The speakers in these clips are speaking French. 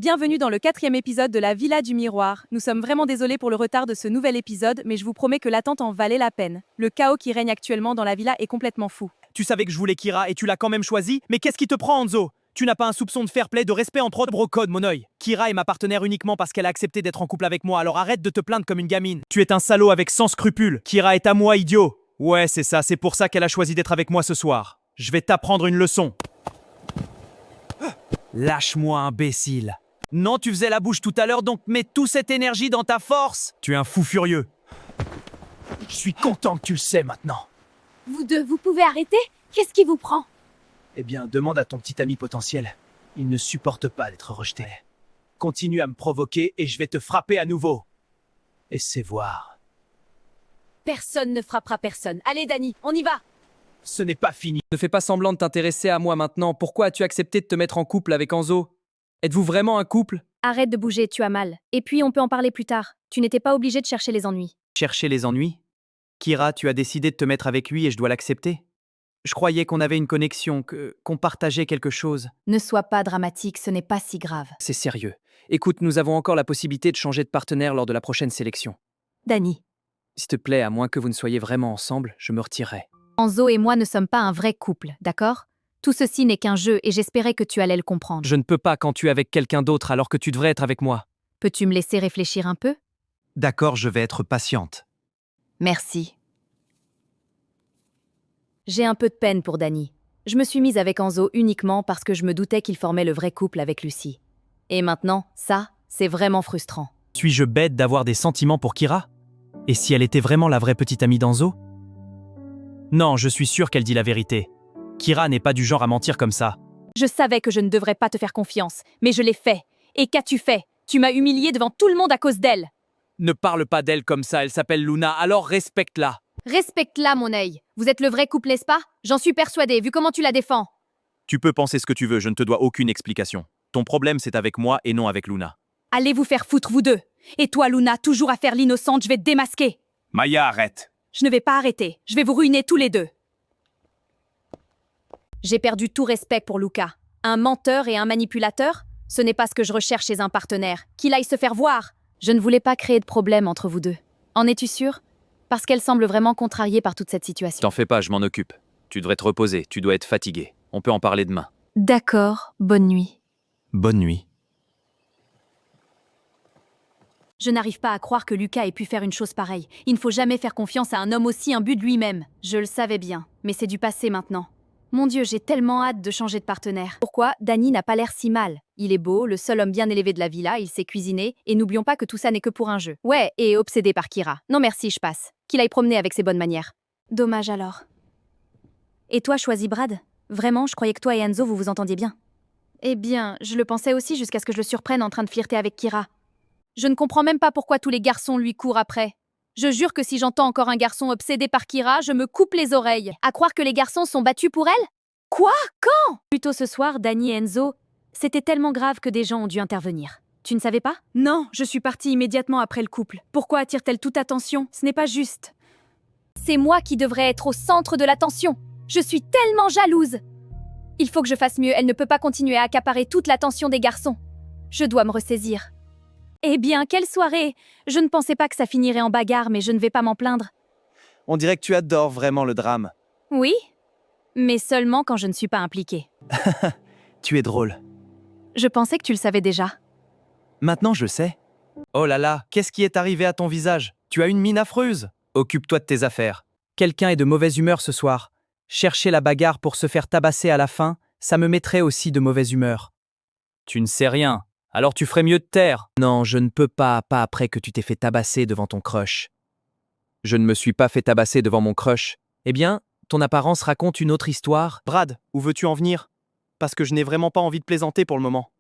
Bienvenue dans le 4e épisode de la Villa du Miroir. Nous sommes vraiment désolés pour le retard de ce nouvel épisode, mais je vous promets que l'attente en valait la peine. Le chaos qui règne actuellement dans la villa est complètement fou. Tu savais que je voulais Kira et tu l'as quand même choisi? Mais qu'est-ce qui te prend, Hanzo? Tu n'as pas un soupçon de fair play, de respect entre autres brocode, mon œil. Kira est ma partenaire uniquement parce qu'elle a accepté d'être en couple avec moi, alors arrête de te plaindre comme une gamine. Tu es un salaud avec sans scrupules. Kira est à moi, idiot. Ouais, c'est ça, c'est pour ça qu'elle a choisi d'être avec moi ce soir. Je vais t'apprendre une leçon. Lâche-moi, imbécile. Non, tu faisais la bouche tout à l'heure, donc mets toute cette énergie dans ta force. Tu es un fou furieux. Je suis content que tu le sais maintenant. Vous deux, vous pouvez arrêter? Qu'est-ce qui vous prend? Eh bien, demande à ton petit ami potentiel. Il ne supporte pas d'être rejeté. Continue à me provoquer et je vais te frapper à nouveau. Et c'est voir. Personne ne frappera personne. Allez, Dani, on y va! Ce n'est pas fini. Ne fais pas semblant de t'intéresser à moi maintenant. Pourquoi as-tu accepté de te mettre en couple avec Hanzo? Êtes-vous vraiment un couple? Arrête de bouger, tu as mal. Et puis on peut en parler plus tard. Tu n'étais pas obligé de chercher les ennuis. Chercher les ennuis? Kira, tu as décidé de te mettre avec lui et je dois l'accepter. Je croyais qu'on avait une connexion, qu'on partageait quelque chose. Ne sois pas dramatique, ce n'est pas si grave. C'est sérieux. Écoute, nous avons encore la possibilité de changer de partenaire lors de la prochaine sélection. Dani, S'il te plaît, à moins que vous ne soyez vraiment ensemble, je me retirerai. Hanzo et moi ne sommes pas un vrai couple, d'accord? Tout ceci n'est qu'un jeu et j'espérais que tu allais le comprendre. Je ne peux pas quand tu es avec quelqu'un d'autre alors que tu devrais être avec moi. Peux-tu me laisser réfléchir un peu? D'accord, je vais être patiente. Merci. J'ai un peu de peine pour Dani. Je me suis mise avec Hanzo uniquement parce que je me doutais qu'il formait le vrai couple avec Lucie. Et maintenant, ça, c'est vraiment frustrant. Suis-je bête d'avoir des sentiments pour Kira? Et si elle était vraiment la vraie petite amie d'Hanzo? Non, je suis sûr qu'elle dit la vérité. Kira n'est pas du genre à mentir comme ça. Je savais que je ne devrais pas te faire confiance, mais je l'ai fait. Et qu'as-tu fait? Tu m'as humiliée devant tout le monde à cause d'elle. Ne parle pas d'elle comme ça, elle s'appelle Luna, alors respecte-la. Respecte-la, mon œil. Vous êtes le vrai couple, n'est-ce pas? J'en suis persuadée, vu comment tu la défends. Tu peux penser ce que tu veux, je ne te dois aucune explication. Ton problème, c'est avec moi et non avec Luna. Allez vous faire foutre, vous deux. Et toi, Luna, toujours à faire l'innocente, je vais te démasquer. Maya, arrête! Je ne vais pas arrêter. Je vais vous ruiner tous les deux. J'ai perdu tout respect pour Luca. Un menteur et un manipulateur? Ce n'est pas ce que je recherche chez un partenaire. Qu'il aille se faire voir. Je ne voulais pas créer de problème entre vous deux. En es-tu sûre? Parce qu'elle semble vraiment contrariée par toute cette situation. T'en fais pas, je m'en occupe. Tu devrais te reposer, tu dois être fatigué. On peut en parler demain. D'accord, bonne nuit. Bonne nuit. Je n'arrive pas à croire que Lucas ait pu faire une chose pareille. Il ne faut jamais faire confiance à un homme aussi imbu de lui-même. Je le savais bien, mais c'est du passé maintenant. Mon Dieu, j'ai tellement hâte de changer de partenaire. Pourquoi Dani n'a pas l'air si mal? Il est beau, le seul homme bien élevé de la villa, il sait cuisiner, et n'oublions pas que tout ça n'est que pour un jeu. Ouais, et obsédé par Kira. Non merci, je passe. Qu'il aille promener avec ses bonnes manières. Dommage alors. Et toi, choisis Brad? Vraiment, je croyais que toi et Enzo vous vous entendiez bien. Eh bien, je le pensais aussi jusqu'à ce que je le surprenne en train de flirter avec Kira. Je ne comprends même pas pourquoi tous les garçons lui courent après. Je jure que si j'entends encore un garçon obsédé par Kira, je me coupe les oreilles. À croire que les garçons sont battus pour elle? Quoi? Quand? Plus tôt ce soir, Dani et Enzo, c'était tellement grave que des gens ont dû intervenir. Tu ne savais pas? Non, je suis partie immédiatement après le couple. Pourquoi attire-t-elle toute attention? Ce n'est pas juste. C'est moi qui devrais être au centre de l'attention. Je suis tellement jalouse. Il faut que je fasse mieux, elle ne peut pas continuer à accaparer toute l'attention des garçons. Je dois me ressaisir. Eh bien, quelle soirée! Je ne pensais pas que ça finirait en bagarre, mais je ne vais pas m'en plaindre. On dirait que tu adores vraiment le drame. Oui, mais seulement quand je ne suis pas impliquée. Tu es drôle. Je pensais que tu le savais déjà. Maintenant, je sais. Oh là là, qu'est-ce qui est arrivé à ton visage? Tu as une mine affreuse. Occupe-toi de tes affaires. Quelqu'un est de mauvaise humeur ce soir. Chercher la bagarre pour se faire tabasser à la fin, ça me mettrait aussi de mauvaise humeur. Tu ne sais rien. Alors tu ferais mieux de taire. Non, je ne peux pas après que tu t'es fait tabasser devant ton crush. Je ne me suis pas fait tabasser devant mon crush. Eh bien, ton apparence raconte une autre histoire. Brad, où veux-tu en venir? Parce que je n'ai vraiment pas envie de plaisanter pour le moment.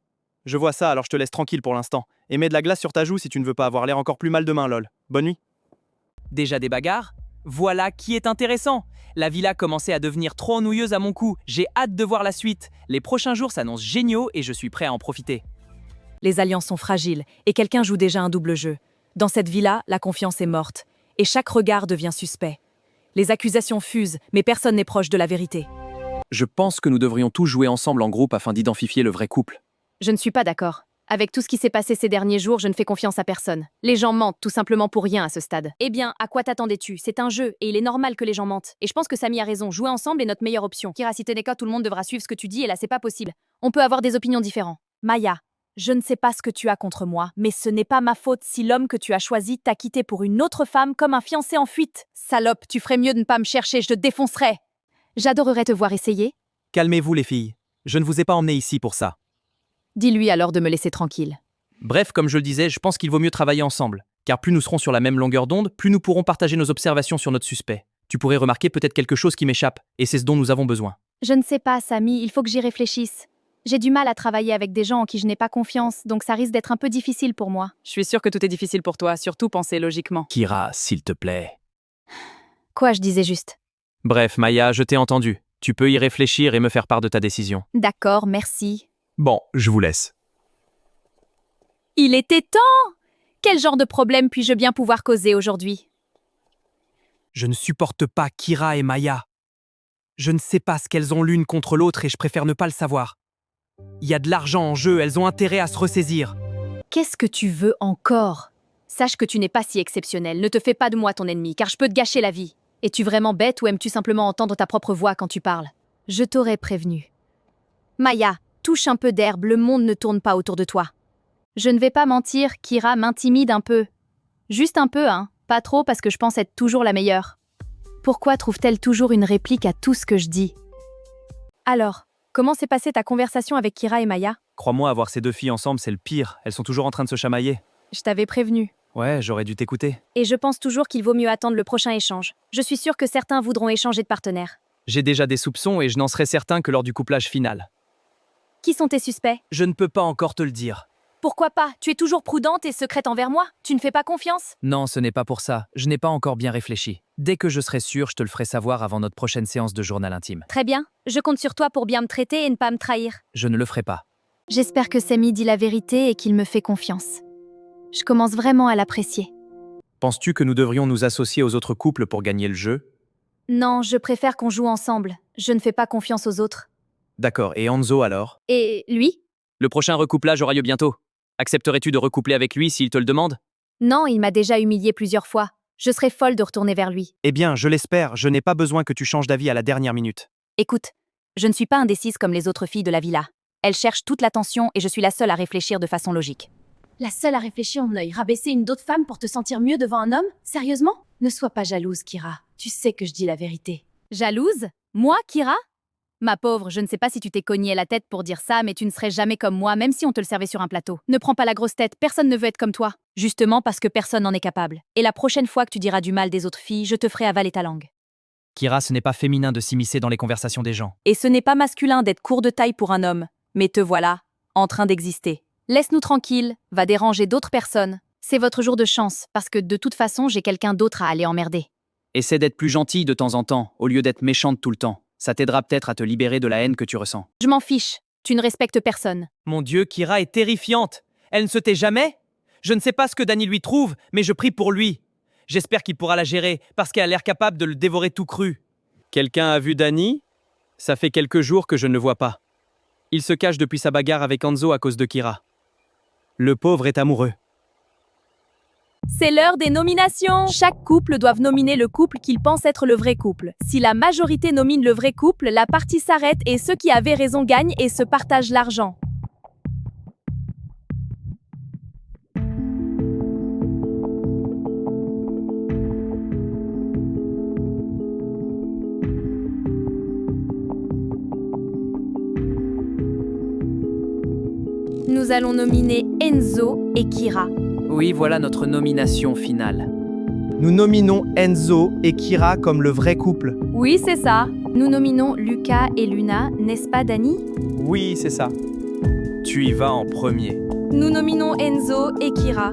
Je vois ça, alors je te laisse tranquille pour l'instant. Et mets de la glace sur ta joue si tu ne veux pas avoir l'air encore plus mal demain, lol. Bonne nuit. Déjà des bagarres? Voilà qui est intéressant. La villa commençait à devenir trop ennuyeuse à mon goût. J'ai hâte de voir la suite. Les prochains jours s'annoncent géniaux et je suis prêt à en profiter. Les alliances sont fragiles et quelqu'un joue déjà un double jeu. Dans cette villa, la confiance est morte et chaque regard devient suspect. Les accusations fusent, mais personne n'est proche de la vérité. Je pense que nous devrions tous jouer ensemble en groupe afin d'identifier le vrai couple. Je ne suis pas d'accord. Avec tout ce qui s'est passé ces derniers jours, je ne fais confiance à personne. Les gens mentent tout simplement pour rien à ce stade. Eh bien, à quoi t'attendais-tu? C'est un jeu, et il est normal que les gens mentent. Et je pense que Samy a raison, jouer ensemble est notre meilleure option. Kira, si t'es d'accord, tout le monde devra suivre ce que tu dis, et là c'est pas possible. On peut avoir des opinions différentes. Maya, je ne sais pas ce que tu as contre moi, mais ce n'est pas ma faute si l'homme que tu as choisi t'a quitté pour une autre femme comme un fiancé en fuite. Salope, tu ferais mieux de ne pas me chercher, je te défoncerais. J'adorerais te voir essayer. Calmez-vous les filles. Je ne vous ai pas emmené ici pour ça. Dis-lui alors de me laisser tranquille. Bref, comme je le disais, je pense qu'il vaut mieux travailler ensemble. Car plus nous serons sur la même longueur d'onde, plus nous pourrons partager nos observations sur notre suspect. Tu pourrais remarquer peut-être quelque chose qui m'échappe, et c'est ce dont nous avons besoin. Je ne sais pas, Samy, il faut que j'y réfléchisse. J'ai du mal à travailler avec des gens en qui je n'ai pas confiance, donc ça risque d'être un peu difficile pour moi. Je suis sûre que tout est difficile pour toi, surtout penser logiquement. Kira, s'il te plaît. Quoi, je disais juste. Bref, Maya, je t'ai entendu. Tu peux y réfléchir et me faire part de ta décision. D'accord, merci. Bon, je vous laisse. Il était temps! Quel genre de problème puis-je bien pouvoir causer aujourd'hui? Je ne supporte pas Kira et Maya. Je ne sais pas ce qu'elles ont l'une contre l'autre et je préfère ne pas le savoir. Il y a de l'argent en jeu, elles ont intérêt à se ressaisir. Qu'est-ce que tu veux encore? Sache que tu n'es pas si exceptionnel, ne te fais pas de moi ton ennemi, car je peux te gâcher la vie. Es-tu vraiment bête ou aimes-tu simplement entendre ta propre voix quand tu parles? Je t'aurais prévenu. Maya, touche un peu d'herbe, le monde ne tourne pas autour de toi. Je ne vais pas mentir, Kira m'intimide un peu. Juste un peu, hein, pas trop parce que je pense être toujours la meilleure. Pourquoi trouve-t-elle toujours une réplique à tout ce que je dis? Alors, comment s'est passée ta conversation avec Kira et Maya? Crois-moi, avoir ces deux filles ensemble, c'est le pire. Elles sont toujours en train de se chamailler. Je t'avais prévenu. Ouais, j'aurais dû t'écouter. Et je pense toujours qu'il vaut mieux attendre le prochain échange. Je suis sûre que certains voudront échanger de partenaire. J'ai déjà des soupçons et je n'en serai certain que lors du couplage final. Qui sont tes suspects? Je ne peux pas encore te le dire. Pourquoi pas? Tu es toujours prudente et secrète envers moi? Tu ne fais pas confiance? Non, ce n'est pas pour ça. Je n'ai pas encore bien réfléchi. Dès que je serai sûr, je te le ferai savoir avant notre prochaine séance de journal intime. Très bien. Je compte sur toi pour bien me traiter et ne pas me trahir. Je ne le ferai pas. J'espère que Samy dit la vérité et qu'il me fait confiance. Je commence vraiment à l'apprécier. Penses-tu que nous devrions nous associer aux autres couples pour gagner le jeu? Non, je préfère qu'on joue ensemble. Je ne fais pas confiance aux autres. D'accord, et Hanzo alors? Et lui? Le prochain recouplage aura lieu bientôt. Accepterais-tu de recoupler avec lui s'il te le demande? Non, il m'a déjà humilié plusieurs fois. Je serais folle de retourner vers lui. Eh bien, je l'espère, je n'ai pas besoin que tu changes d'avis à la dernière minute. Écoute, je ne suis pas indécise comme les autres filles de la villa. Elles cherchent toute l'attention et je suis la seule à réfléchir de façon logique. La seule à réfléchir en œil, rabaisser une d'autres femme pour te sentir mieux devant un homme? Sérieusement? Ne sois pas jalouse, Kira. Tu sais que je dis la vérité. Jalouse? Moi, Kira? Ma pauvre, je ne sais pas si tu t'es cogné la tête pour dire ça, mais tu ne serais jamais comme moi, même si on te le servait sur un plateau. Ne prends pas la grosse tête, personne ne veut être comme toi. Justement parce que personne n'en est capable. Et la prochaine fois que tu diras du mal des autres filles, je te ferai avaler ta langue. Kira, ce n'est pas féminin de s'immiscer dans les conversations des gens. Et ce n'est pas masculin d'être court de taille pour un homme. Mais te voilà, en train d'exister. Laisse-nous tranquilles, va déranger d'autres personnes. C'est votre jour de chance, parce que de toute façon, j'ai quelqu'un d'autre à aller emmerder. Essaie d'être plus gentille de temps en temps, au lieu d'être méchante tout le temps. Ça t'aidera peut-être à te libérer de la haine que tu ressens. Je m'en fiche, tu ne respectes personne. Mon Dieu, Kira est terrifiante. Elle ne se tait jamais. Je ne sais pas ce que Danny lui trouve, mais je prie pour lui. J'espère qu'il pourra la gérer, parce qu'elle a l'air capable de le dévorer tout cru. Quelqu'un a vu Danny? Ça fait quelques jours que je ne le vois pas. Il se cache depuis sa bagarre avec Hanzo à cause de Kira. Le pauvre est amoureux. C'est l'heure des nominations. Chaque couple doit nominer le couple qu'il pense être le vrai couple. Si la majorité nomine le vrai couple, la partie s'arrête et ceux qui avaient raison gagnent et se partagent l'argent. Nous allons nominer Enzo et Kira. Oui, voilà notre nomination finale. Nous nominons Enzo et Kira comme le vrai couple. Oui, c'est ça. Nous nominons Lucas et Luna, n'est-ce pas, Danny? Oui, c'est ça. Tu y vas en premier. Nous nominons Enzo et Kira.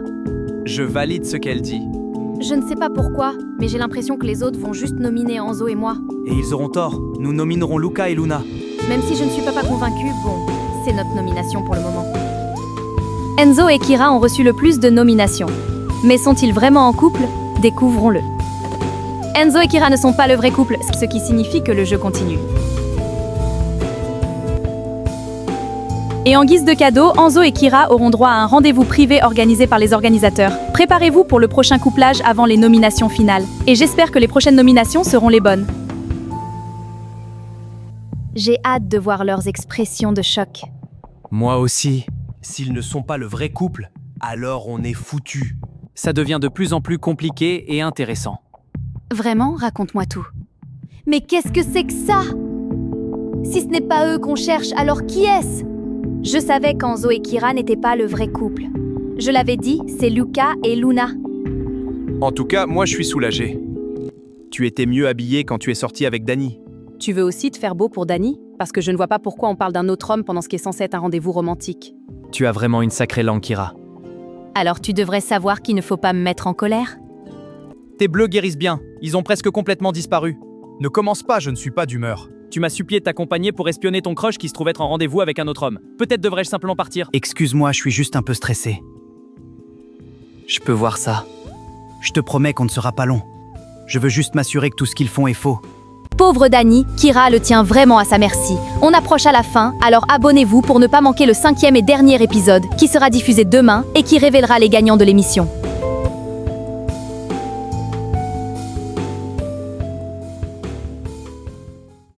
Je valide ce qu'elle dit. Je ne sais pas pourquoi, mais j'ai l'impression que les autres vont juste nominer Enzo et moi. Et ils auront tort. Nous nominerons Luca et Luna. Même si je ne suis pas convaincue, bon, c'est notre nomination pour le moment. Enzo et Kira ont reçu le plus de nominations. Mais sont-ils vraiment en couple? Découvrons-le. Enzo et Kira ne sont pas le vrai couple, ce qui signifie que le jeu continue. Et en guise de cadeau, Anzo et Kira auront droit à un rendez-vous privé organisé par les organisateurs. Préparez-vous pour le prochain couplage avant les nominations finales. Et j'espère que les prochaines nominations seront les bonnes. J'ai hâte de voir leurs expressions de choc. Moi aussi. S'ils ne sont pas le vrai couple, alors on est foutu. Ça devient de plus en plus compliqué et intéressant. Vraiment, raconte-moi tout. Mais qu'est-ce que c'est que ça? Si ce n'est pas eux qu'on cherche, alors qui est-ce? Je savais qu'Anzo et Kira n'étaient pas le vrai couple. Je l'avais dit, c'est Luca et Luna. En tout cas, moi je suis soulagé. Tu étais mieux habillé quand tu es sorti avec Dany. Tu veux aussi te faire beau pour Dany? Parce que je ne vois pas pourquoi on parle d'un autre homme pendant ce qui est censé être un rendez-vous romantique. Tu as vraiment une sacrée langue, Kira. Alors tu devrais savoir qu'il ne faut pas me mettre en colère. Tes bleus guérissent bien, ils ont presque complètement disparu. Ne commence pas, je ne suis pas d'humeur. Tu m'as supplié de t'accompagner pour espionner ton crush qui se trouve être en rendez-vous avec un autre homme. Peut-être devrais-je simplement partir. Excuse-moi, je suis juste un peu stressé. Je peux voir ça. Je te promets qu'on ne sera pas long. Je veux juste m'assurer que tout ce qu'ils font est faux. Pauvre Dany, Kira le tient vraiment à sa merci. On approche à la fin, alors abonnez-vous pour ne pas manquer le 5e et dernier épisode, qui sera diffusé demain et qui révélera les gagnants de l'émission.